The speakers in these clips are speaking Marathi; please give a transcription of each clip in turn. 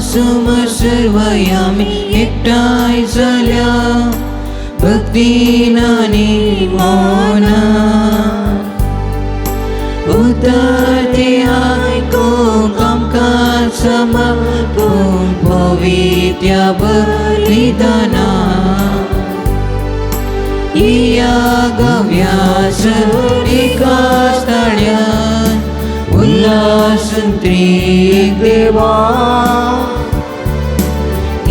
समोर सर्वयामी एकटाय झाल्या भक्तीनाने मौना उतरते ऐकून कामकाज समर्पून पवित्र बलिदाना या गव्यास एकाच तळ्यात उल्हासन त्रिक देवा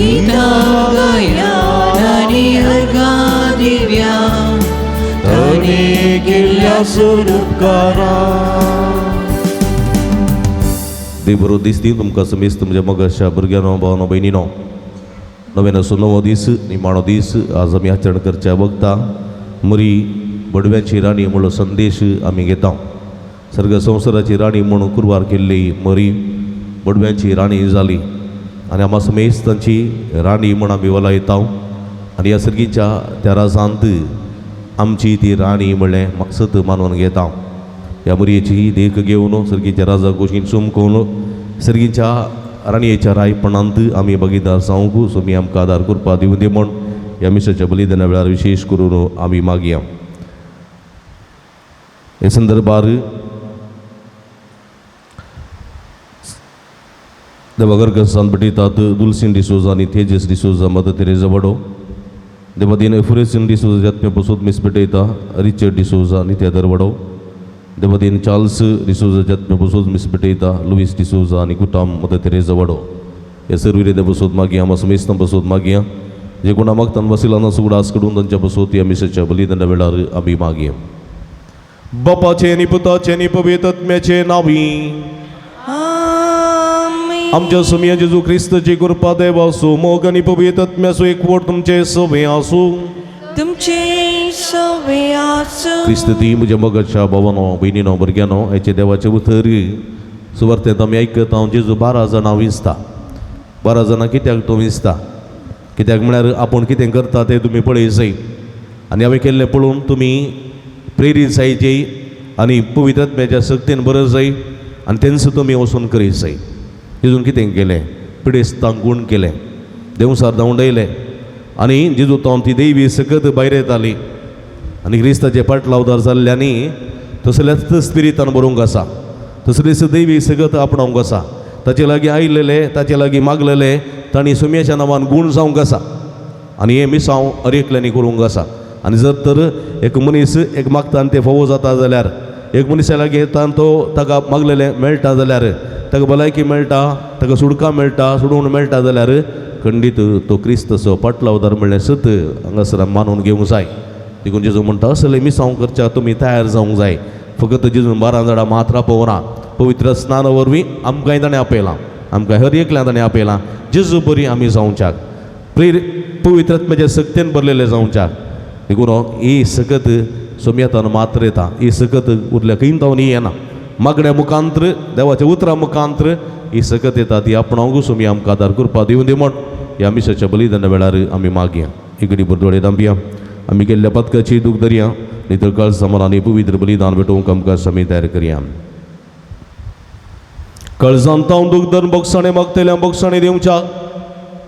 इता गयानी अर्घा दिव्या तने केल्या सुरुपकारा देवरो दिसती तुमकां समेस्त तुमच्या मगाच्या भुरग्यानो भावनो भयणीनो नवें नवो दीस निमाणो दीस आज आमी आचरण करच्या वखदा मरी बडव्याची राणी म्हणून संदेश आमी घेता सर्ग संवसाराची राणी म्हणून कुरवार केल्ली मरी बडव्यांची राणी जाली आनी आमा समेस्त तांची राणी म्हूण आमी वलायता आनी ह्या सर्गीच्या त्या राजांत आमची ती राणी म्हणलें मकसद मानून घेता ह्या मरयेची देख घेवन सर्गीच्या राजा कुशीन चुमकोवन सर्गीच्या राणयेच्या रायपणांत आमी भागीदार जावंक सोमी आमकां आदार करपा दिवं दी म्हूण ह्या मिसाच्या बलिदाना वेळार विशेश करून आमी मागया हे संदर्भार देवागरकसान बटयतात दुलसिन डिसोजा आनी तेजस डिसोजा मदर तेरेजा वडो देवादीन एफुरेसिन डिसोजा जत्म्या पसून मिस बटयता रिचर्ड डिसोजा आनी तेदर वडो देवादीन चार्ल्स डिसोजा जत्म्या पसून मिस बटयता लुईस डिसोजा आनी कुटाम मदर तेरेजा वडो हे सर्व रे पसून मागया आमा समेस्तां पसून मागया जे कोणा मागतान वसिलांना सुगडास कडून तांच्या पसून ह्या मिसाच्या बलिदाना वेळार आमी मागया बापाचे आनी पुताचे आनी पवित्र आत्म्याचे नांवी आमच्या सुमिया जेजू ख्रिस्ताची कृपा देव आसूं मोग आनी पवित्र आत्म्याचो एकवट तुमचे सवे आसूं तुमचे सवे आसूं ख्रिस्त ती म्हज्या मोगाच्या भावानो भयणीनो भुरग्यानो हेचे देवाचे उतर सुवार्तेंत आमी आयकता हांव जेजू 12 जाणां विंचता 12 जाणां कित्याक तो विंचता कित्याक म्हळ्यार आपूण कितें करता तें तुमी पळय जाय आनी हांवें केल्लें पळोवन तुमी प्रेरीत जायचे आनी पवित्र आत्म्याच्या शक्तीन बरं जाय आनी तेंच तुमी वचून करीत जाय जेजून कितें केलें पिडेस्तांक गूण केलें देवसार धांवडयलें आनी जेजू तावन ती देवी सकत भायर येताली आनी क्रिस्ताचे पाटलावदार जाल्ल्यांनी तसल्याच स्पिरितान बरोवंक आसा तसलीच देवी सकत आपणावंक आसा ताचे लागीं आयिल्ले ताचे लागीं मागलेले तांणी सुमयाच्या नांवान गूण जावंक आसा आनी हे मिसांव अरेकल्यांनी करूंक आसा आनी जर तर एक मनीस एक मागता आनी ते फोव जाता जाल्यार एक मनशा लागीं येता आनी तो ताका मागलेलें मेळटा जाल्यार ताका भलायकी मेळटा ताका सुडका मेळटा सोडून मेळटा जाल्यार खंडीत तो क्रिस्ताचो पाटलावदार म्हणलें सत हांगासर मानून घेवंक जाय देखून जेजू म्हणटा असले मिसांव करच्या तुमी तयार जावंक जाय फकत जेजून 12 जाणां मात रापोवना पवित्र स्नाना वरवीं आमकांय ताणें आपयलां आमकां हर एकल्यां ताणें आपयलां जेजू बरी आमी जावच्याक पवित्र आत्म्याच्या सक्तीन भरलेले जावच्याक देखून ही सकत सोमयेतान मात्र येता ही सकत उरल्या खंय जावन येना मागण्या मुखांतर देवाच्या उतरां मुखांतर ही सकत येता ती आपणावंक सोमी आमकां आदार करपा दिवं दी म्हण ह्या मिसाच्या बलिदाना वेळार आमी मागया इकडी बुरदोळे दांबया आमी केल्ल्या पथकाची दूख धरया नितळकाळ समोर आनी पवित्र बलिदान भेटोवंक आमकां समी तयार करया कळजांत हांव दूख धरून बोगसाणें मागतल्या बोगसाणें दिवच्या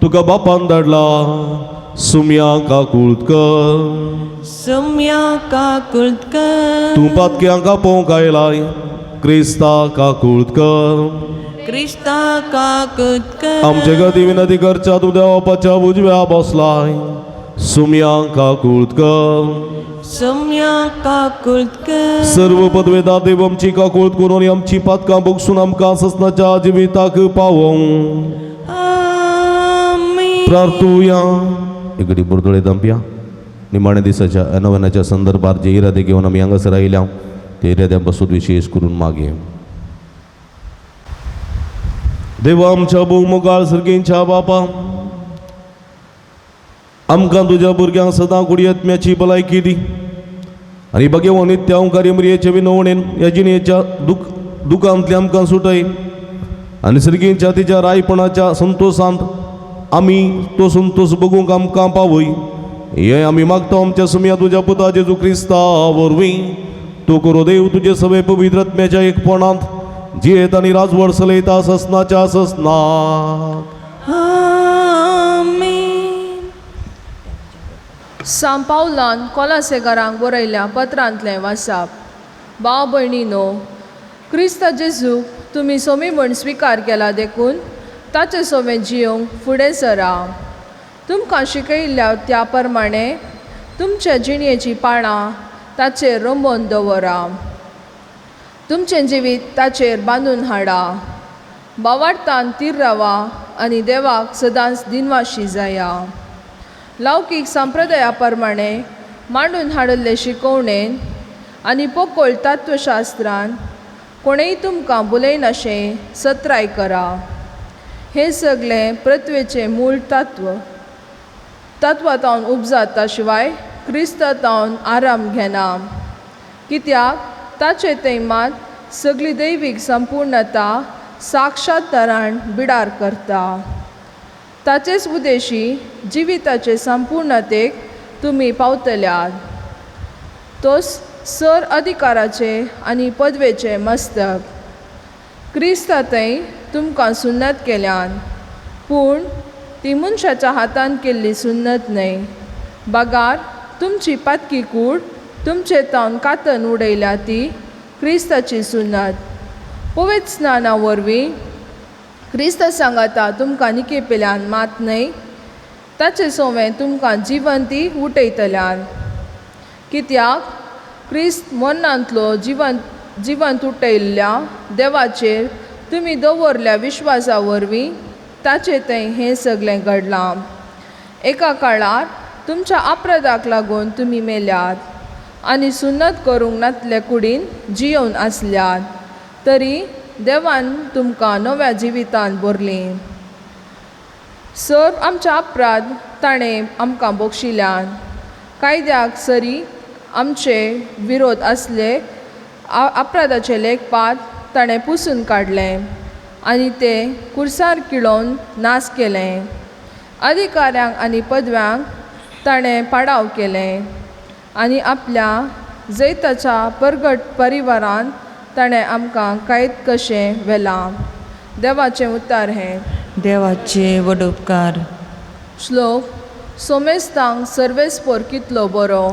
तुका बापान धाडला सुम्या काकुळकर सुम्या काकुळकर तूं पातक्यांक आपोवंक आयलाय क्रिस्ता काकुळकर क्रिस्ता काकुळकर आमचे गती विनंती करच्या तूं देवापाच्या उजव्या बसलाय सुम्या काकुळकर सुम्या काकुळकर सर्व पदवेदार देव आमची काकुळत करून आमची पातकां बोगसून आमकां ससनाच्या जिविताक पावोवं प्रार्थुया इकडी बुरदोळे दांपया निमाणे दिसाच्या नवनाच्या संदर्भात जे इरादे घेवन आमी हांगासर आयल्या ते इराद्या पासून विशेष करून मागे देवा आमच्या भोवमुखार सर्गींच्या बापा आमकां तुज्या भुरग्यांक सदां कुडियत्म्याची भलायकी दी आनी भगेवो नित्य ओंकार्य मरियेचे विनवणेन ह्या जिणेच्या दुखांतले आमकां सुटय आनी सर्गींच्या तिच्या रायपणाच्या संतोषांत आमी तो संतोष बगूंक आमकां पावय हे आमी मागता आमच्या सुमया तुज्या पुता जेजू क्रिस्ता वरवीं तूं करो देव तुजे सवे पवित्र आत्म्याच्या एकपणांत जियेत आनी राजवड चलयता ससनाच्या ससनात आमीन. सांत पावलान कोलासेकारांक बरयल्या पत्रांतलें वाचप. भाव भयणीनो, क्रिस्त जेजूक तुमी सोमी म्हूण स्विकार केला देखून ताचे सोवे जियोंक फुडें सरा. तुमकां शिकयिल्ल्या त्या प्रमाणे तुमच्या जिणेची पाळां ताचेर रंबोवन दवरा. तुमचें जिवीत ताचेर बांदून हाडा. भावार्थान तीर रावा आनी देवाक सदांच दिनवाशी जाया. लौकीक संप्रदाया प्रमाणे मांडून हाडिल्ले शिकवणेन आनी पोकळ तत्वशास्त्रान कोणेय तुमकां बुलयनाशें सत्राय करा. हे सगळें पृथ्वेचें मूळ तत्वांतावन उपजाता शिवाय क्रिस्तांतावन आराम घेना. कित्याक ताचे तैमात सगळी दैवीक संपूर्णता साक्षात्कारान बिडार करता. ताचेच उद्देशी जिविताचे संपूर्णतेक तुमी पावतल्यात. तो सर अधिकाराचे आनी पदवेचे मस्तक. क्रिस्तांतय तुमकां सुन्नत केल्यान, पूण ती मनशाच्या हातान केल्ली सुन्नत न्हय. बागार तुमची पातकी कूड तुमचे तावन कातन उडयल्या ती क्रिस्ताची सुन्नत. पवित्र स्नाना वरवीं क्रिस्त सांगाता तुमकां निकेपेल्यान मात न्हय, ताचे सोवें तुमकां जिवंती उठयतल्यान. कित्याक क्रिस्त मरणांतलो जिवंत उठयल्ल्या देवाचेर तुमी दवरल्या विश्वासा वरवीं ताचे थंय हें सगळें घडलां. एका काळार तुमच्या अपराधाक लागून तुमी मेल्यात आनी सुन्नत करूंक नातले कुडीन जियोवन आसल्यात. तरी देवान तुमकां नव्या जिवितान भरलीं. सर आमच्या अपराध ताणें आमकां बक्षिल्ल्यान. कायद्याक सरी आमचे विरोध आसले अपराधाचे लेखपात ताणें पुसून काडलें आनी ते कुर्सार किळोवन नास केलें. अधिकाऱ्यांक आनी पदव्यांक ताणें पाडाव केलें आनी आपल्या जैताच्या परगट परिवारान ताणें आमकां कैद कशें व्हेलां. देवाचें उतार हें. देवाचे व्हड उपकार. श्लोक. सोमेस्तांक सर्वेस्पोर कितलो बरो.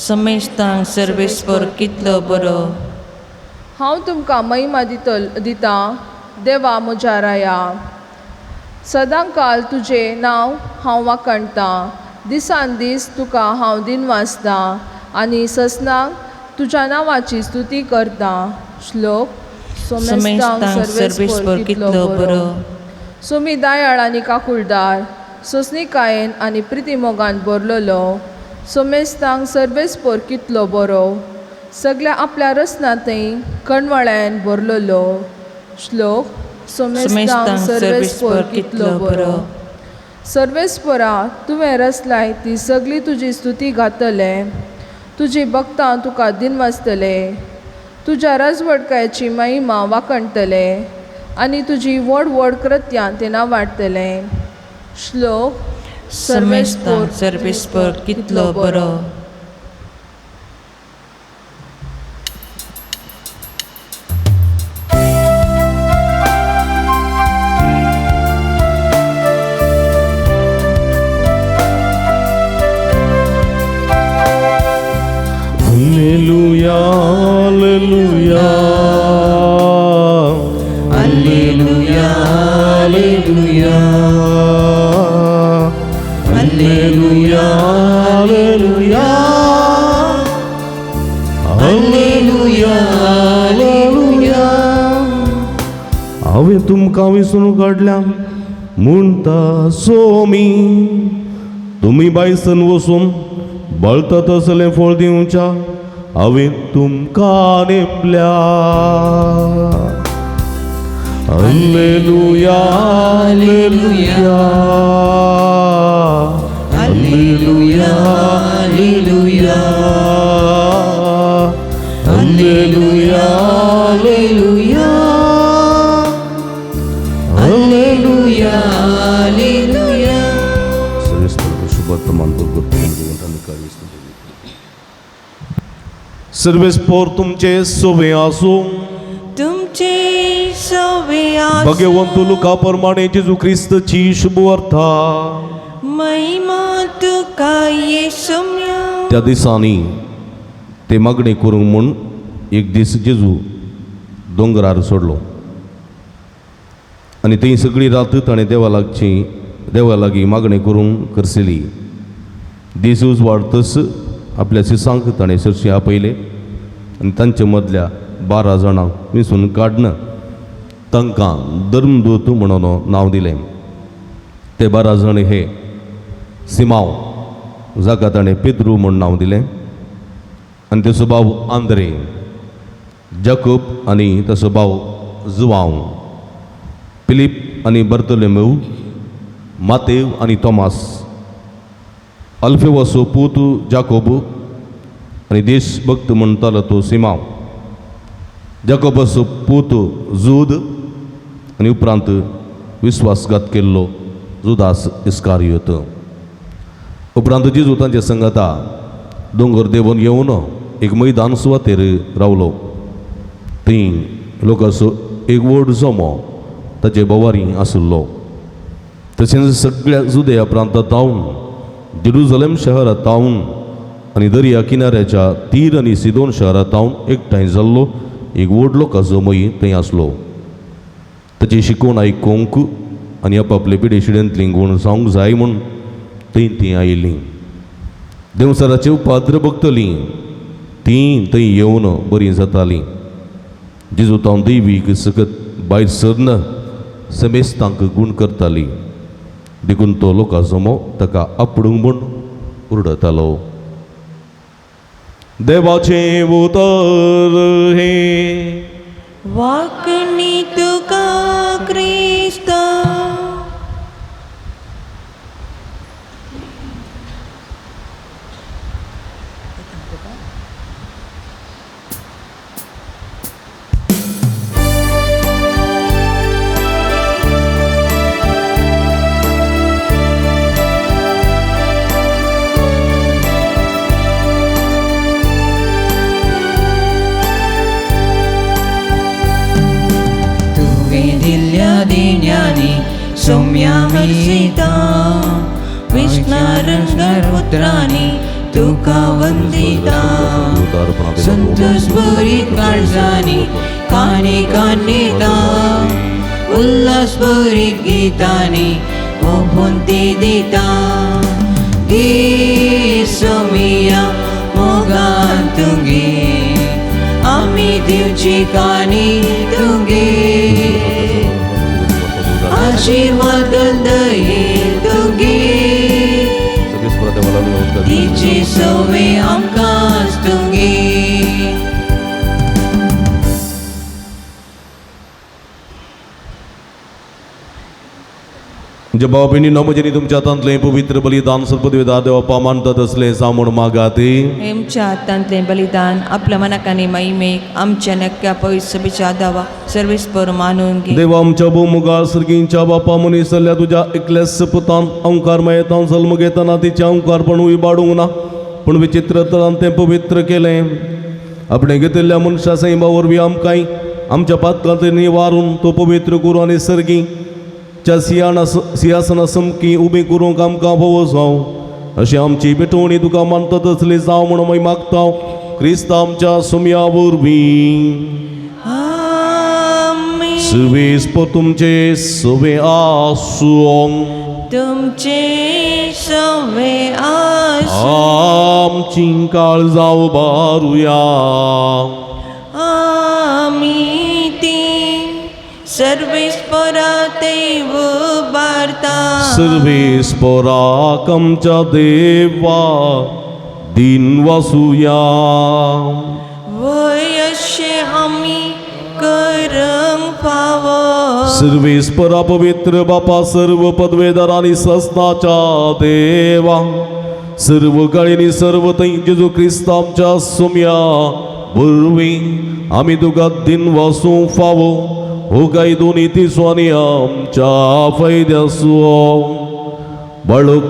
समेस्तांक सर्वेस्पर कितलो बरो. हांव तुमकां महिमा दिता देवा म्हज्या राया. सदां काल तुजें नांव हांव वाखणटां. दिसान दीस तुका हांव दिनवासतां आनी ससनाक तुज्या नांवाची स्तुती करतां. श्लोक. समेस्तांक सर्वेस्पर कितलो बरो. सोमी दयाळ आनी काकुळदार, सोंसणिकायेन आनी प्रितीमोगान भरलेलो. सोमेस्तांक सर्वेस्पर कितलो बरो. सगळ्या आपल्या रसनांतय कणवळ्यान भरलेलो. श्लोक. सोमेस्तांक सर्वेस्पर कितलो बरो. सर्वेस्परा तुवें रचलाय ती सगळी तुजी स्तुती घातले. तुजी भक्तां तुका दिनवासतले. तुज्या राजवडकायेची महिमा वाखणतले आनी तुजी व्हड व्हड कृत्यां ते नावाडटले. श्लोक. समेस्तांक सर्वेस्पर कितलो बरो. Alleluia, alleluia, alleluia, alleluia, alleluia, alleluia, alleluia, alleluia. हांवें तुमकां विसरून काडल्या म्हणटा सोमी. तुमी बायसन वचून बळता तसलें फळ दिवच्या हांवें तुमकां नेमल्या. Alleluia, alleluia, Alleluia, Alleluia, Alleluia, Alleluia, Alleluia, Alleluia. Sarveshwar शुभ वर्तमान सर्वेस्पोर तुमचे सोबे आसो तुमचे सवे भगवंतु लुका प्रमाणे जेजू ख्रिस्तची शुभ वार्ता महिमा तुका येशुम्या त्या दिसांनी ते मागणी करूंक म्हूण एक दीस जेजू दोंगरार सोडलो आनी थंय सगळी रात ताणें देवा लागीं मागणी करूंक करसिली. दीस उजवाडतच आपल्या शिसांक ताणें चर्ची आपयले आनी तांचे मदल्या 12 जाणांक विंचून काडन तांकां धर्मदूत म्हणून नांव दिलें. ते 12 जण हे सिमांव जाका ताणें पेद्रू म्हूण नांव दिलें आनी तेचो भाव आंद्रे, जाकोब आनी ताचो भाव जुवांव, फिलीप आनी बर्तोलोमेव, मातेव आनी तोमास, अल्फेवाचो पूत जाकोब आनी देशभक्त म्हणटालो तो सिमांव, जाकोबाचो पूत जूद आनी उपरांत विस्वासघात केल्लो जुदास इस्कारियोत. उपरांत जेजू तांच्या संगता दोंगर देंवन येवन एक मैदान सुवातेर रावलो. थंय लोकांचो एक व्हड जमो ताचे बोवारी आशिल्लो. तशेंच सगळ्या जुदेया प्रांतांतावन जेरुसलेम शहरांतावन आनी दर्या किनाऱ्याच्या तीर आनी सिदोन शहरांतावन एकठांय जाल्लो एक व्हड लोकांचो मय थंय आसलो. ताची शिकवण आयकूंक आनी आपापले पिडेशिड्यांतलीं गूण जावंक जाय म्हूण थंय आयिल्लीं. देवसराची उपाद्र भक्तलीं तीं थंय येवन बरीं जातालीं. जेजू तांव दैवीक सकत भायर सरन समेस्तांक गूण करताली. देखून तो लोकांसमो ताका आपणूंक म्हूण उरडतालो. देवाचे उतर हे वाकणी तुका क्रिस्ता दिल्यानी सौम्या मिलिता विष्णारंगार पुत्रांनी तुका वंदिता. संतोष भरीत काळजांनी कानी कानिता उल्हास भरीत गीतांनी ओपुंती दिता. गी सौम्या मोगान तुगे आमी दिवची कानी तुगे आशीर्वाद दये तुगे तिची सवे आमकां तुगे. जे भाव भयणी नमजनी तुमच्या हातांतलें पवित्र बलिदान सर्पद्वेदा देवा मानतात असलें सामूण मागाती. आमच्या हातांतलें बलिदान आपल्या मनाकानी महिमेक आमच्या नक्क्या पवित्र सभेच्या दावा सर्वेस्पर मानून घे. देवा आमच्या भोवमुगार सर्गींच्या बापा मनीस जाल्ल्या तुज्या एकल्याच पुतान अंकार मेळतां जल्म घेतना तिचें अंकारपण इबाडूंक ना पूण विचित्र तरान तें पवित्र केलें. आपणे घेतिल्ल्या मनशा सैमा वरवीं आमकांय आमच्या पातकांतलीं निवारून तो पवित्र करूं आनी सर्गी च्या सिंहासना समकी उबी करूंक आमकां फोव जावं अशी आमची पेटवणी तुका मानता तसली जावं म्हणून मागीर मागता क्रिस्त आमच्या सुम्या वरवीं. आमीन. सुवेस्पर तुमचे सवे आसूं तुमचे सवे आसूं आमची काळजां उबारुया. आमी ती सर्वेस्परा देव बारता. सर्वेस्पराक आमच्या देवा दिन वासुया. वय अशें आमी करंक फावो सर्वेस्परा पवित्र बापा सर्व पदवेदार आणि ससनाच्या देवा सर्व काळीनी सर्व थंय जेजू ख्रिस्त आमच्या सोम्या बरवी आम्ही तुका दिन वासूंक फावो हो काय दोन्ही तिसवानी आमच्या फायद्यासो बाळोक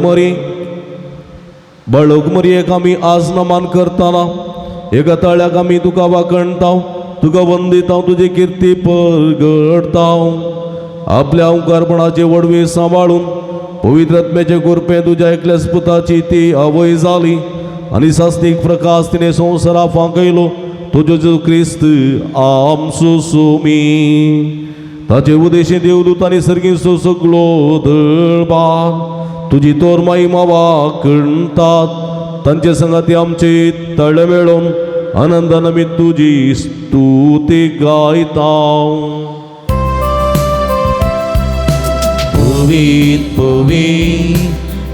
मरी एक आम्ही आज नमान करताना एका तळ्याक आम्ही तुका वाकणताव तुका वंदिताव तुझी कीर्ती परगडताव आपल्या ओंकारपणाचे वडवे सांभाळून पवित्र आत्म्याचे कृपे तुझ्या एकल्याच पुताची ती आवय झाली आणि सास्तिक प्रकाश तिने संसारा फांकयलो तुझो जो क्रिस्त आमचो सोमी ताचे उदेशी देवदूतांनी सर्गीचो सगळो दळबार तुझी तोर महिमा वाकणतात तांचे संगती आमचे तळ मेळोन आनंदान आमी तुझी स्तुती गायताव पवित पवित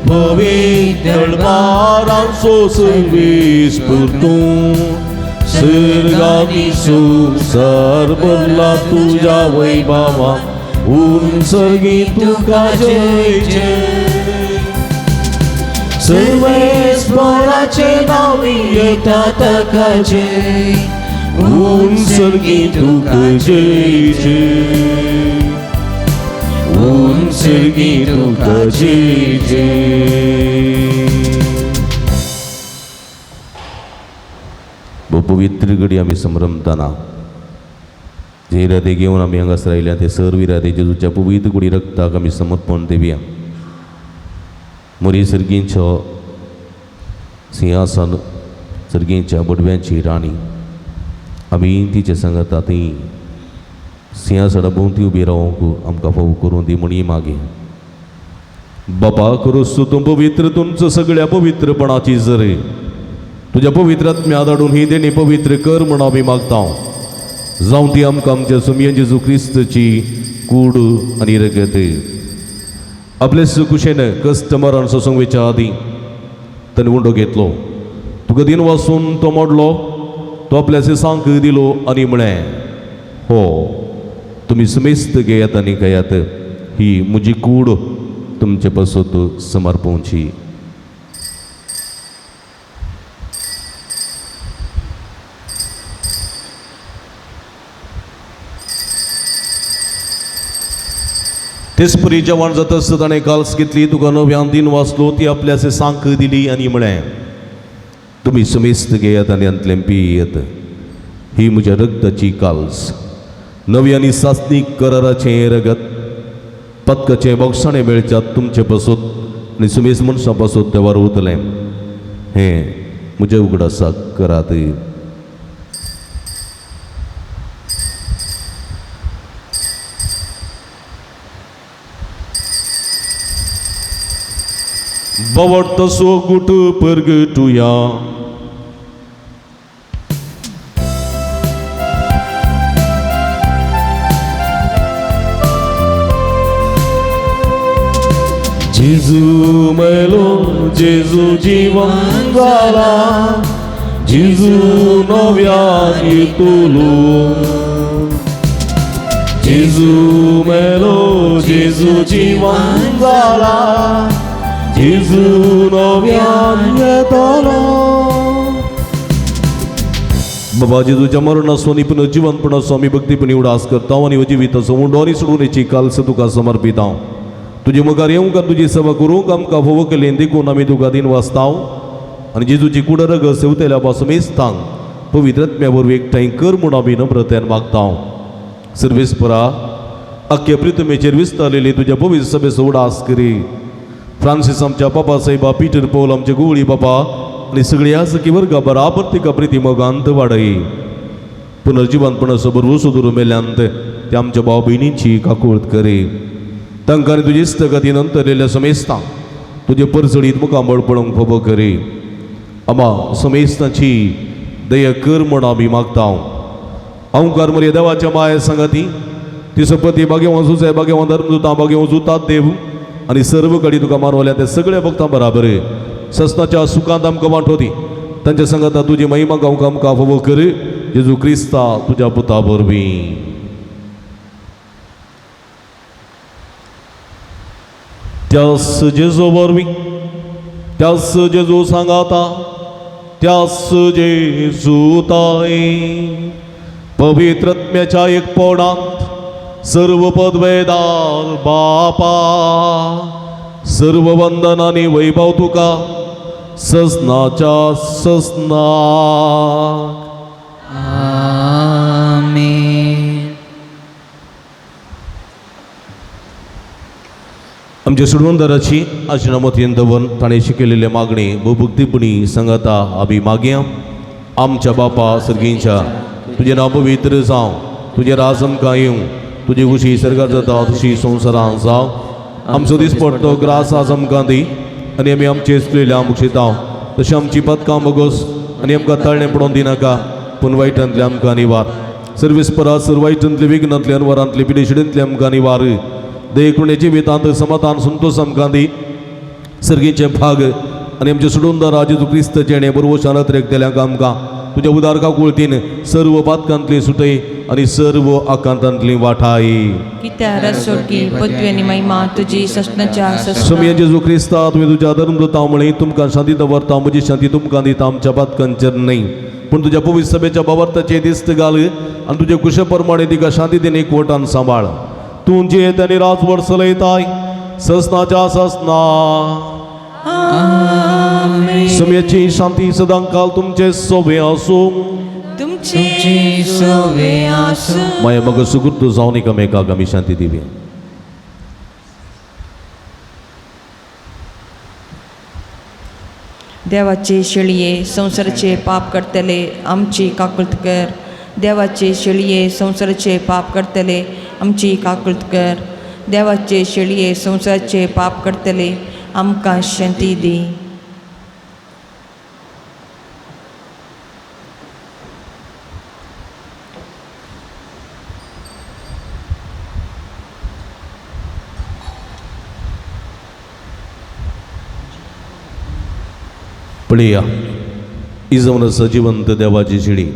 पवित दळबारांचो सर्वेस्पर तूं सर्गादी संसार भरला तुझ्या वैभवा उंचगी तुका जय जय सर्वेस्पराचे नावी येता ताका जय उंचगी तुका जय जय उंचगी तुका जय जय पवित्र घडी आम्ही संभ्रमताना जे राधे घेऊन आम्ही हांगास राहिल्या ते सर्व राधे जेजूच्या पवित्र घडी रक्ताक आम्ही समर्पण देवया मोरी सर्गींच्या सिंहासन सर्गींच्या बडव्यांची राणी आम्ही तिचे सांगता ती सिंहासना भोवती उबी रावंक आमकां फावो करून दी म्हणी मागे बापा करूस तूं पवित्र तुमचं सगळ्या पवित्रपणाची जरे तुझ्या पवित्र आत्म्या धाडून ही देणी पवित्र कर म्हण आमी मागता जावं ती आमकां आमच्या सुमयेन जेजू क्रिस्तची कूड आनी रगत आपले सुकुशेन कस्टमरान सोसूंक आदी ताणें उंडो घेतलो तुका दिन वाचून तो मोडलो तो आपल्या सिसांक दिलो आनी म्हळें हो तुमी सुमेस्त घेयात आनी घेयात ही म्हजी कूड तुमचे पासत समर्पोवची तेच परी जेवण जाता आसता ताणें काल्स घेतली तुका नव्यान दिन वाचलो ती आपल्या सांक दिली आनी म्हळें तुमी सुमेस्त घेयात आनी अंतलें पियेत ही म्हज्या रगताची काल्स नवी आनी सासनीक कराराचें रगत पदकाचें बक्षाणें मेळच्यात तुमचे पासत आनी सुमेस्त मनशां पासत तें वारवतलें हें म्हज्या उगडासाक करात बवट सो गुट परगटुया जेजू मेलो जेजू जीवन जाला जेजू नव्यान येतलो जेजू मेलो जेजू जीवन जाला जेजू नव्यान येतलो बाबा जेजूच्या मरणासो पुनः जिवंतपणाचो आमी भक्तीपणी उडास करता आनी जिविताचो उंडो आनी सोडूनेची काल्स तुका समर्पिता तुजे मुखार येवंक तुजी सेवा करूंक आमकां फोव केलें देखून आमी तुका दिन वाचताव आनी जेजूची कुडर सेवतेल्या पासून मेस्तांक पवित्र आत्म्या वरवीं एकठांय कर म्हूण आमी नम्रतेन मागताव सर्वेस्परा आख्खे प्रितमेचेर विस्तारलेली तुज्या पवित्र सभेचो उडास करी फ्रांसीस आमच्या पापा साहेबा पीटर पौल आमचे गुवळी बापा आनी सगळी आसकी वर्गा बराबर तिका प्रिती मोगांत वाडय पुनर्जिवंतपणाचो बरोबर सुदूर मेल्यांत ते आमच्या भाव भयणींची काकुळट करी तांकां आनी तुजी इस्तगतीन अंतरलेल्या समेस्तांक तुजे परसडीत मुखामळ पळोवंक फोबो करी आमा समेस्तांची दया कर म्हण आमी मागताव ओंकार मरे देवाच्या माये संगती तिसपती भाग्यवान सुसे भाग्यवान धर्मदूता भाग्यवान जुतात देव आनी सर्व कडी तुका मानवल्या ते सगळ्या भक्तां बराबर ससनाच्या सुखांत आमकां वांटोती तांच्या संगता तुजी महिमा गावंक आमकां फोबो कर जेजू क्रिस्ता तुज्या पुता वरवीं त्यास जेजू वरवीं त्यास जेजू सांगाता त्यास जेजू ताई पवित्रत्म्याच्या एकपणांत सर्व पदवेदार बापा सर्व वंदनांनी वैभव तुका ससनाच्या ससना आमेन. आमच्या सुडवंदराची आचरणा मतीन दवन ताणें शिकयलेले मागणी भुभुक्तीपणी सांगाता आमी मागया आमच्या बापा सर्गींच्या तुजें नांव पवित्र जावं तुजें राज आमकां येवं तुजी खुशी सर्गार जाता तशी संवसारांत जावं आमचो दिसपट तो ग्रास आज आमकां दी आनी आमी आमचे चुकलेल्या मुक्षितांव तशें आमची पदकां बगोस आनी आमकां तळणें पडोवन दिनाका पूण वायटांतले आमकां निवार सर्वेस्परा सर वायटांतले विघ्नांतले अनवरांतले पिडेशिडेंतले आमकां निवार दयेकुणे जिवितांत समाधान संतोष आमकां दी सर्गीचे भाग आनी आमचे सोडून राज जेजू क्रिस्त जेणे बरोबर शानत रेखतेल्यांक आमकां तुज्या उदार काकुळतीन सर्व पातकांतली सुटय आनी सर्व आकांतांतली वाठाय कित्या रसोडकी पदव्यानी महिमा तुजी ससनाच्या समया जेजू क्रिस्ता तुवें तुज्या धर्मदूता म्हळी तुमकां शांती दवरता म्हजी शांती तुमकां दिता आमच्या पातकांचेर न्हय पूण तुज्या पवित्र सभेच्या बाबर्ताचे दिस्त घाल आनी तुजे कुशे प्रमाणे तिका शांती दिन एकवटान सांबाळ तूं जे त्यांनी राजवर चलयताय ससनाच्या ससना समयाची शांती सदां काल तुमचे सोबे आसूं तुमची सोवे आसूं माया मग सुकृत जावन एकामेकाक आमी शांती दिवया. देवाचे शेळये संसाराचे पाप करतले आमची काकुळत कर देवाचे शेळये संसाराचे पाप करतले आमची काकुळत कर देवाचे शेळये संसाराचे पाप करतले आमकां शांती दी. पळया इजवन सजिवंत देवाची शिडी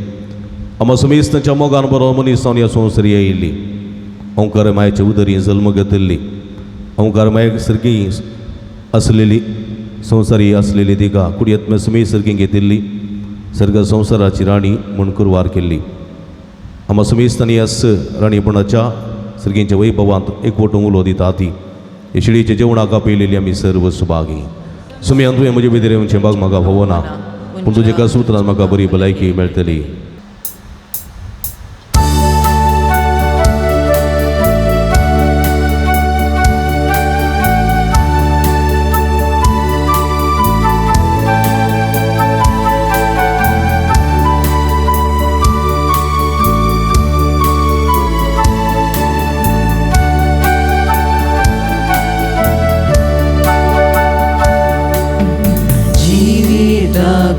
आमा समेस्ताच्या मोगान बरो मनीसावन ह्या संवसारी येयल्ली ओंकार मायेच्या उदरी जल्म घेतिल्ली ओंकार मायेक सारकी असलेली संवसारी असलेली तिका कुडयत्म्या समेत सारकी घेतिल्ली सर्ग संवसाराची राणी म्हूण कुरवार केल्ली आमा समेस्तांनी अस राणीपणाच्या सर्गींच्या वैभवांत एकवटून उलो दिता ती हे शिडीच्या जेवणाक आपयलेली आमी सर्व सुभागी सुमयान तुवें म्हजे भितर येवचें भाग म्हाका भोवना पूण तुजे एका सुत्रान म्हाका बरी भलायकी मेळटली.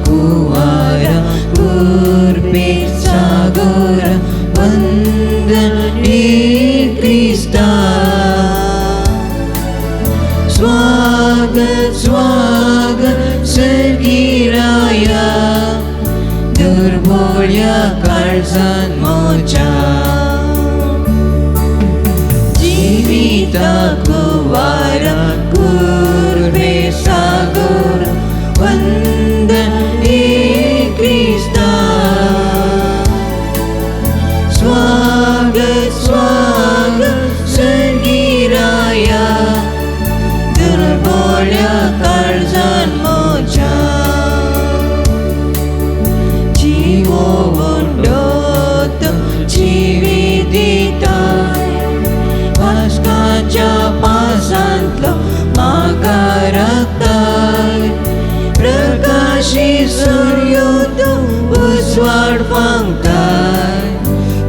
कुवारा पूर्वे सागर वंदन क्रिस्ता स्वागत स्वागत सर्गीराया दुर्बोळ्या काळजान मोच्या जिविता कुवारा पूर्वे सागर वंदन क्रिस्ता स्वागत स्वागत सर्गीराया दुर्बोळ्या काळजान मोच्या जीवो वंडोत जिवी दिताय वास्काच्या पासांतलो म्हाका राखताय प्रकाशी सूर्योदय उजवाड पावताय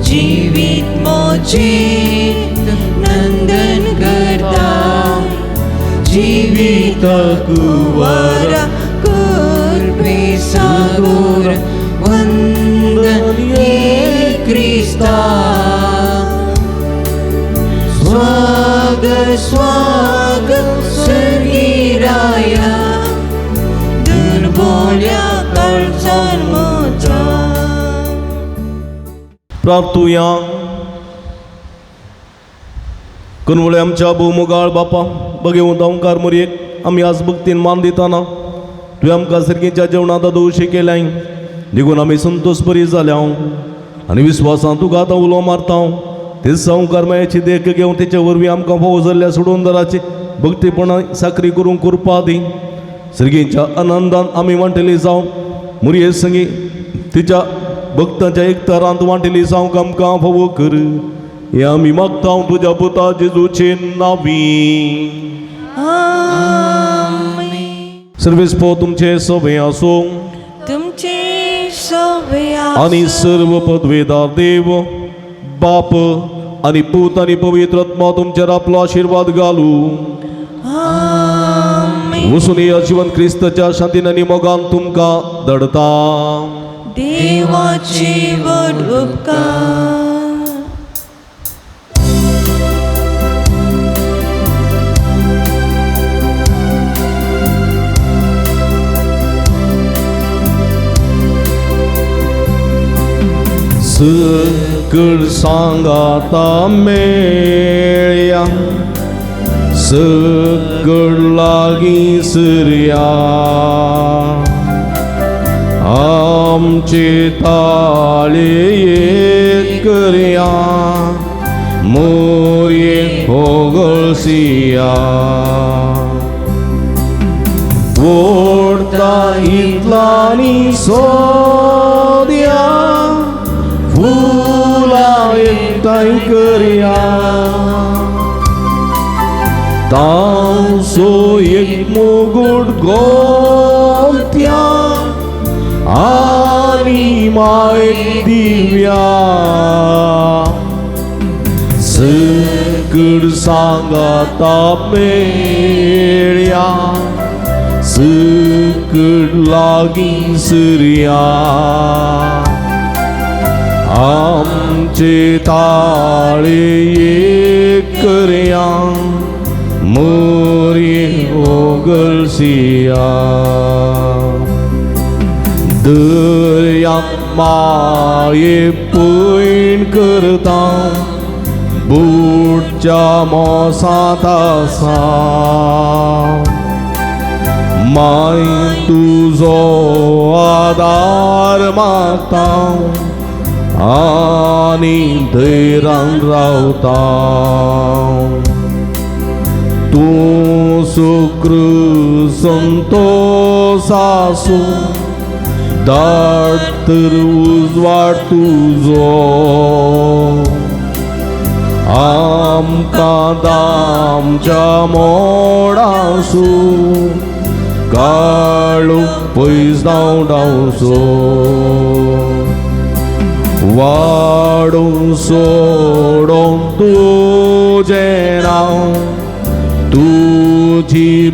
जिवीत मोचीत नंदन करताय जिवीत कुवारा कुर्बे सागोर वंदन क्रिस्ता स्वागत स्वागत सर्गीराया प्रार्थुया कनवळे आमच्या भूमुगाळ बापा बघेवून ओंकार मोरयेक आमी आज भक्तीन मान दिताना तुवें आमकां सर्गीच्या जेवणांत दोशी केल्याय देखून आमी संतोश बरी जाल्या आनी विस्वासान तुका आतां उलो मारता ते संवकार मायाची देख घेवन तेच्या वरवीं आमकां फोव जाल्ल्या सुडोंदराची भक्तीपणां साखरी करूंक कृपा दी सर्गीच्या आनंदान आमी वांटेली जावं मुरये संगी तिच्या भक्तांच्या एकतारांत वांटेली जावंक आमकां फोव कर हे आमी मागता तुज्या पुता जेजूचे नांवी सर्वेस्पो तुमचे सभे आसूं तुमचे सभे आणि सर्व पदवेदार देव बाप आणि पूत आणि पवित्र आत्मा तुमचेर आपलो आशीर्वाद घालू वसून या जीवन क्रिस्ताच्या शांतीन आनी मोगान तुमकां धडता देवाचे वड उपकार सकळ सांगाता मेळया सकळ लागीं सरया आमचे ताळे एक करया मोरये होगळसिया ओढता इतलानी सोद्या फुला एकठांय करया तांसो एक मुगुट गोमत्या आनी मायेक दिव्या सकळ सांगाता मेळया सकळ लागीं सरया आमचे ताळे एक करया मोरये होगळसिया दर्याक माये पैण करता बुटच्या मोसांत आसा माय तुजो आदार मागता आनी धैर्यान रावता तूं सुक्र संतोष आसूं दाट तर उजवाड तुजो आमकां दामच्या मोडासूं काळू पयस धांवडावचो वाडून सोडून तुजें नांव तुजी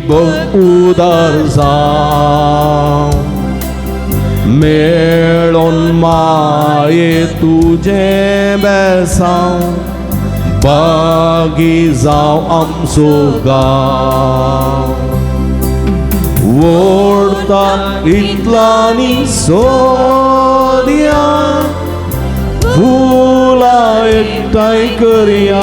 उदार जावं मेळोन माये तुजें बेसांव बागी जावं आमचो गांव ओडता इतलांनी सोद्या फुला एकठांय करया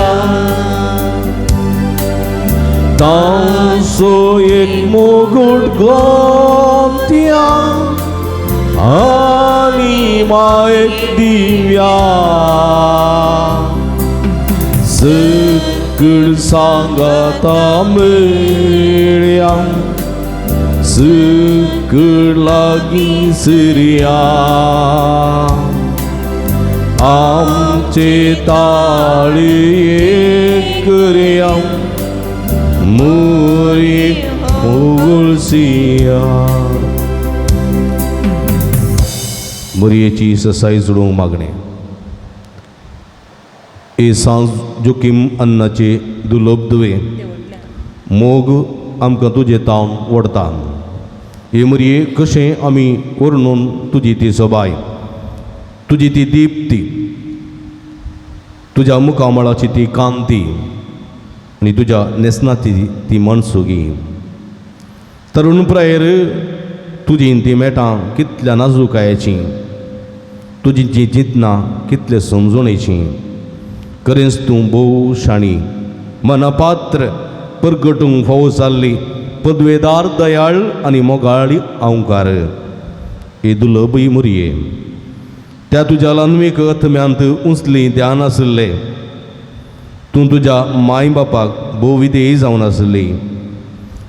तांसो एक मुगुट गोमत्या आनी मायेक दिव्या सकळ सांगाता मेळया सकळ लागीं सरया आमचे ताळे एक करया मोरये होगळसिया मोरयेची ससाई जुळोवंक मागणें ए सांज जोखीम अन्नाचे दुर्लभ दुवे मोग आमकां तुजे तावन ओडता हे मोरये कशें आमी वर्णून तुजी ती सोबाय तुजी ती दिप्ती तुज्या मुखामळाची ती कांती आनी तुज्या नेसनाची ती मनसुगी तरुणप्रायेर तुजी ती मेटां कितल्या नाजूकायेची तुजी जी चिंतनां कितले समजणेची खरेंच तूं भोव शाणी मनपात्र परगटूंक फावो जाल्ली पदवेदार दयाळ आनी मोगाळी अवंकार हे दुलबी मुरये त्या तुज्या लान्वीक अथम्यांत उंचली ध्यान आसले तूं तुज्या माय बापाक भोव विधेय जावन आसली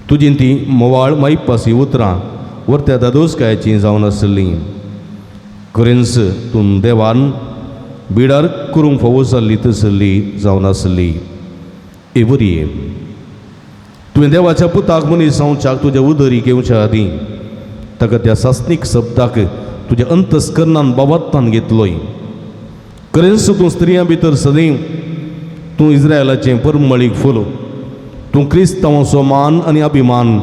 तुजी ती मोवाळ मायपासी उतरां वर्त्या दादोसकायाची जावन आसली खरेंच तूं देवान बिडार करूंक फावो जाल्ली तसली जावन आसली हे बरये तुवें देवाच्या पुताक मनीस जावच्याक तुज्या उदरी घेवच्या आदीं ताका त्या सासनीक शब्दाक तुज्या अंतस्करणान बाबत्तान घेतलोय खरेंच तूं स्त्रियां भितर सदैव तूं इस्रायलाचें परमळीक फूल तूं क्रिस्तांवाचो मान आनी अभिमान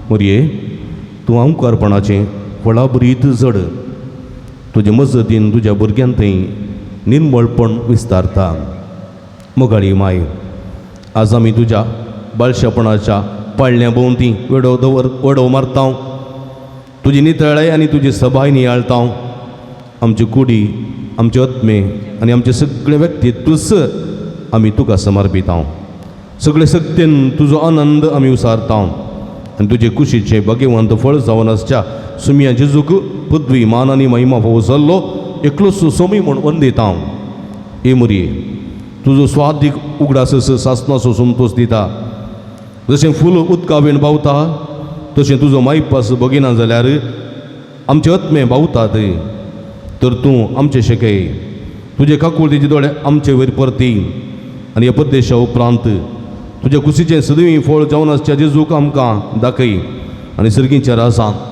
मरये तूं अवंकारपणाचें फळाबरीत जड तुजे मजतीन तुज्या भुरग्यांतय निर्मळपण विस्तारता मोगाळी माय आज आमी तुज्या बाळशापणाच्या पाळण्या भोंवती वडो मारता तुजी नितळाय आनी तुजी सभाय नियाळता आमची कुडी आमचे आत्मे आनी आमचे सगळे व्यक्तित्वच आमी तुका समर्पिता सगळे सत्तेन तुजो आनंद आमी उसारता आनी तुजे कुशीचे भगवंत फळ जावन आसच्या सुमिया जेजूक पदवी मान आनी महिमा फावो जाल्लो एकलोच सोमी म्हूण वंदिता हे मुरये तुजो स्वादीक उगडास सासनाचो संतोष दिता जशें फूल उदकावेन भावता तशें तुजो मायपास बगिना जाल्यार आमचे आत्मे भावतात तर तूं आमचे शेकय तुजे काकुळतेचे दोळे आमचे वयर परती आनी ह्या परदेशा उपरांत तुज्या कुशीचें सदैव फळ जावन आसच्या जेजूक आमकां दाखय आनी सर्गीच्या रासांत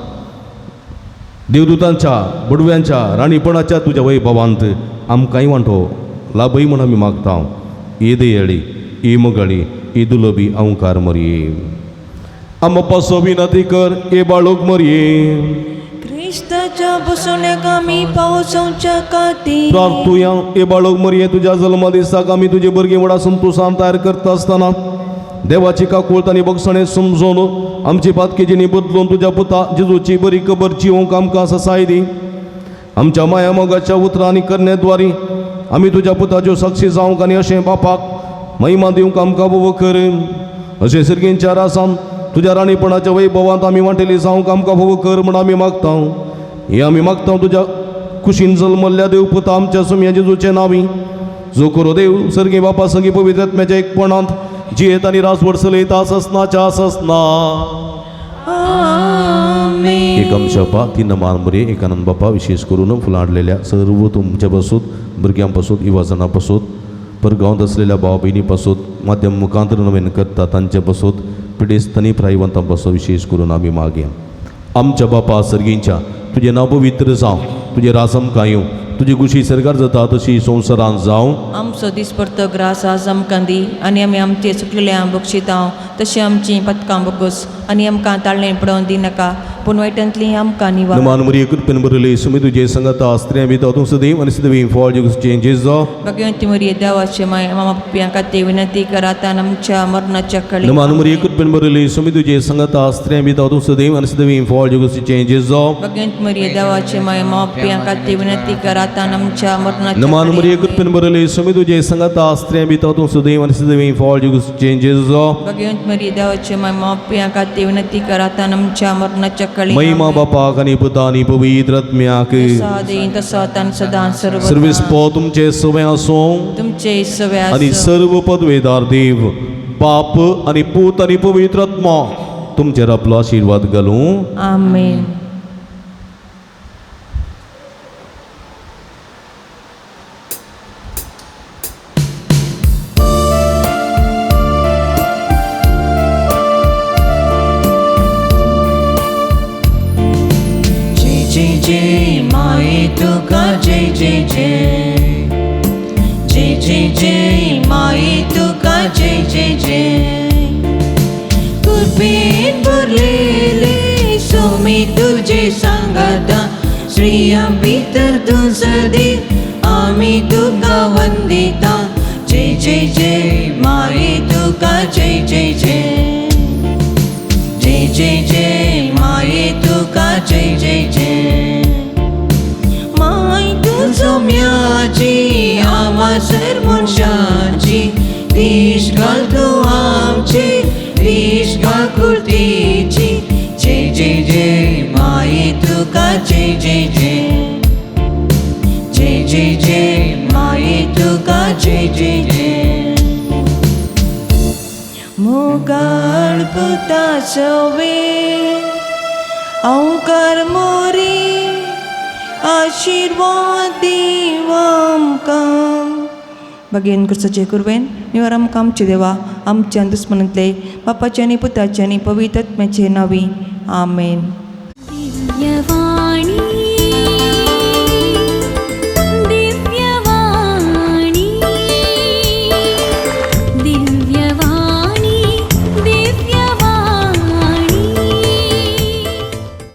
देवदूतांच्या बडव्यांच्या राणीपणाच्या तुज्या वैभवांत आमकांय वांटो लाभय म्हूण आमी मागता ये दयाळी ये मोगाळी ये दुलबी अवंकार मरये आमपासो विनती कर ए बाळोक मरये क्रिस्ताच्या बसवण्याक आमी पावसाच्या खातीर प्रार्थुया ए बाळोक मरये तुज्या जल्मा दिसाक आमी तुजे भुरगीं व्हडा संतोशान तयार करता आसतना देवाची काकुळट आनी बगसणें समजोवन आमची पातकेजींनी बदलून तुज्या पुता जेजूची बरी खबर जिवोवंक आमकां ससाय दी आमच्या माया मोगाच्या उतरां आनी करण्याद्वारी आमी तुज्या पुताच्यो साक्षी जावंक आनी अशें बापाक महिमा दिवंक आमकां बोव कर अशें सर्गीच्या रासांत तुज्या राणीपणाच्या वैभवांत आमी वांटेली जावंक आमकां फोव कर म्हूण आमी मागता हे आमी मागता तुज्या कुशीन जल्मल्ल्या देव पुता आमच्या सुम्या जेजूचे नांवी जो करो देव सर्गी बापा संगी पवित्र आत्म्याच्या एकपणांत जियेत आनी रासवड चलयता ससनाच्या ससना आमेन एकम शपा तीन मान मरे एकानंद बापा विशेष करून फुलांडलेल्या सर्व तुमच्या पासून भुरग्यां पासून युवाजनां पासून परगांवांत असलेल्या भाव भयणी पासून माध्यम मुखांतर नवेन करता तांचे पासून पिडेस्तनी प्रायवंतां पासून विशेष करून आमी मागया आमच्या बापा सर्गींच्या तुजें नांव पवित्र जावं तुजें रासम कायूं तुजी कुशी सरकार जाता तशी संवसारांत जावं आमचो दिसपरतो ग्रास आज आमकां दी आनी आमी आमचे चुकलेल्या बक्षिता तशी आमची पथकां बगूस आनी आमकां ताळणें पडोवन दिनाका पूण वायटांतली आमकां निवार नमान मरी कृपेन बरयले सुमी तुजे संगता स्त्रियां भितर तूं सदैव आनी सदैव फळ जगत चेंजीस जावं भगवंती मरी देवाचे माय मामा पप्प्यां खातीर विनंती करात आनी आमच्या मरणाच्या कळे नमान मरी कृपेन बरयले सुमी तुजे संगता स्त्रियां भितर तूं सदैव आनी सदैव फळ जगत चेंजीस जावं भगवंती मरी देवाचे माय मामा पप्प्यां खातीर विनंती करात आनी आमच्या मरणाच्या नमान मरी कृपेन बरयले सुमी तुजे संगता स्त्रियां भितर तूं सदैव आनी सदैव फळ जगत चेंजीस जावं भगवंती मरी देवाचे माय मामा पप्प्यां खातीर विनंती करात आनी आमच्या मरणाच्या कळे महिमा बापाक आनी पुता आनी पवित्र आत्म्याक सादेन तसोत आनी सदां सर्व सर्वेस्पो तुमचे सवय आसूं तुमचे सवय आनी सर्व पदवेदार देव बाप आनी पूत आनी पवित्र आत्मा तुमचेर आपलो आशिर्वाद घालूं आमेन जय जय माये तुका जय जय जय जय जय जय माये तुका जय जय जय कृपेन भरलेले सोमी तुझे सांगाता श्रिया भितर तूं सदैव आमी तुका वंदिता जय जय जय माये तुका जय जय जय जय जय जय माये तुका जय जय जय माय तुझो म्याची आवा सर्व मनशांची दिश घाल तूं आमची आकुलतेची जय जय जय माये तुका जय जय जय जय जय जय माये तुका जय जय जय मोगाळ पुता सवे अवकार मोरी आशीर्वाद दिवामकां भगेन कृष्णाचे कुरवेन निवार आमकां आमचे देवा आमच्या दुस्मनांतले बापाचे आनी पुताचे आनी पवित्र आत्म्याचे नांवी आमेन. दिव्यवाणी